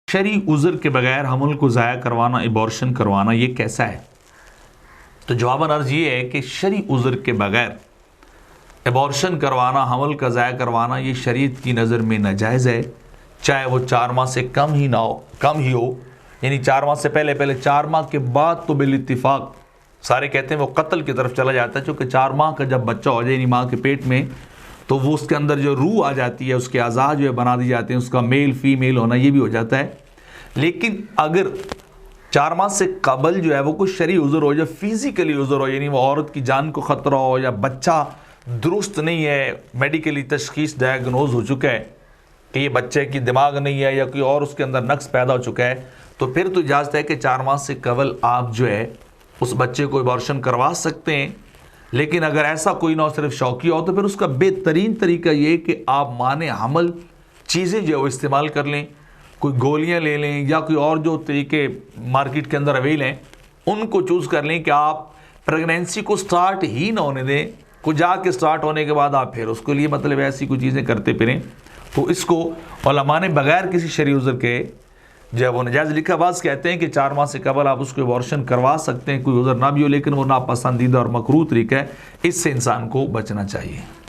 شرعی عذر کے بغیر حمل کو ضائع کروانا، ابارشن کروانا، یہ کیسا ہے؟ تو جواباً عرض یہ ہے کہ شرعی عذر کے بغیر ابارشن کروانا، حمل کا ضائع کروانا، یہ شریعت کی نظر میں ناجائز ہے، چاہے وہ 4 ماہ سے کم ہی ہو، یعنی 4 ماہ سے پہلے 4 ماہ کے بعد تو بالاتفاق سارے کہتے ہیں وہ قتل کی طرف چلا جاتا ہے، چونکہ 4 ماہ کا جب بچہ ہو جائے یعنی ماں کے پیٹ میں، تو وہ اس کے اندر جو روح آ جاتی ہے، اس کے اعضاء جو ہے بنا دی جاتے ہیں، اس کا میل فیمیل ہونا یہ بھی ہو جاتا ہے۔ لیکن اگر 4 ماہ سے قبل جو ہے وہ کوئی شرعی عذر ہو یا فزیکلی عذر ہو، یعنی وہ عورت کی جان کو خطرہ ہو یا بچہ درست نہیں ہے، میڈیکلی تشخیص ڈائگنوز ہو چکا ہے کہ یہ بچے کی دماغ نہیں ہے یا کوئی اور اس کے اندر نقص پیدا ہو چکا ہے، تو پھر تو اجازت ہے کہ 4 ماہ سے قبل آپ جو ہے اس بچے کو ابارشن کروا سکتے ہیں۔ لیکن اگر ایسا کوئی نہ ہو، صرف شوقی ہو، تو پھر اس کا بہترین طریقہ یہ کہ آپ مانع حمل چیزیں جو ہے وہ استعمال کر لیں، کوئی گولیاں لے لیں یا کوئی اور جو طریقے مارکیٹ کے اندر اویل ہیں ان کو چوز کر لیں کہ آپ پریگنینسی کو سٹارٹ ہی نہ ہونے دیں، کو جا کے سٹارٹ ہونے کے بعد آپ پھر اس کے لیے مطلب ایسی کوئی چیزیں کرتے پھریں، تو اس کو علماء نے بغیر کسی شرعی عذر کے جب وہ نجائز لکھا۔ بعض کہتے ہیں کہ 4 ماہ سے قبل آپ اس کو ابارشن کروا سکتے ہیں، کوئی عذر نہ بھی ہو، لیکن وہ ناپسندیدہ اور مکروہ طریقہ ہے، اس سے انسان کو بچنا چاہیے۔